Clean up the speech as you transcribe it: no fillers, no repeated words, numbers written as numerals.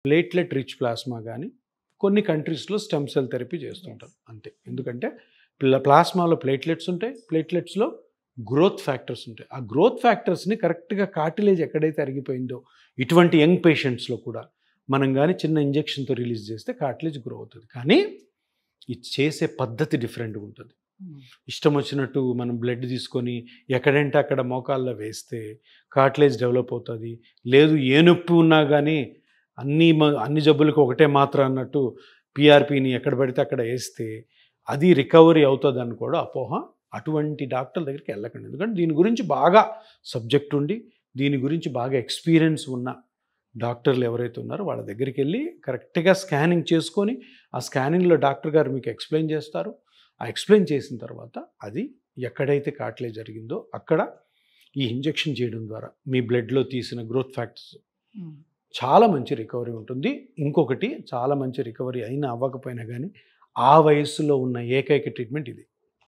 Platelet rich plasma కానీ కొన్ని కంట్రీస్లో స్టెమ్ సెల్ థెరపీ చేస్తుంటారు అంతే. ఎందుకంటే ప్లాస్మాలో ప్లేట్లెట్స్ ఉంటాయి, ప్లేట్లెట్స్లో గ్రోత్ ఫ్యాక్టర్స్ ఉంటాయి. ఆ గ్రోత్ ఫ్యాక్టర్స్ని కరెక్ట్గా కార్టిలేజ్ ఎక్కడైతే అరిగిపోయిందో ఇటువంటి యంగ్ పేషెంట్స్లో కూడా మనం కానీ చిన్న ఇంజెక్షన్తో రిలీజ్ చేస్తే కార్టిలేజ్ గ్రో అవుతుంది. కానీ ఇది చేసే పద్ధతి డిఫరెంట్గా ఉంటుంది. ఇష్టం వచ్చినట్టు మనం బ్లడ్ తీసుకొని ఎక్కడంటే అక్కడ మోకాల్లో వేస్తే కార్టిలేజ్ డెవలప్ అవుతుంది. లేదు ఏ నొప్పి ఉన్నా కానీ అన్ని జబ్బులకు ఒకటే మాత్ర అన్నట్టు పిఆర్పిని ఎక్కడ పడితే అక్కడ వేస్తే అది రికవరీ అవుతుంది అని కూడా అపోహ. అటువంటి డాక్టర్ల దగ్గరికి వెళ్ళకండి. ఎందుకంటే దీని గురించి బాగా సబ్జెక్ట్ ఉండి దీని గురించి బాగా ఎక్స్పీరియన్స్ ఉన్న డాక్టర్లు ఎవరైతే ఉన్నారో వాళ్ళ దగ్గరికి వెళ్ళి కరెక్ట్గా స్కానింగ్ చేసుకొని ఆ స్కానింగ్లో డాక్టర్ గారు మీకు ఎక్స్ప్లెయిన్ చేస్తారు. ఆ ఎక్స్ప్లెయిన్ చేసిన తర్వాత అది ఎక్కడైతే కార్టిలేజ్ జరిగిందో అక్కడ ఈ ఇంజెక్షన్ చేయడం ద్వారా మీ బ్లడ్లో తీసిన గ్రోత్ ఫ్యాక్టర్స్ చాలా మంచి రికవరీ ఉంటుంది. ఇంకొకటి చాలా మంచి రికవరీ అయినా అవ్వకపోయినా కానీ ఆ వయస్సులో ఉన్న ఏకైక ట్రీట్మెంట్ ఇది.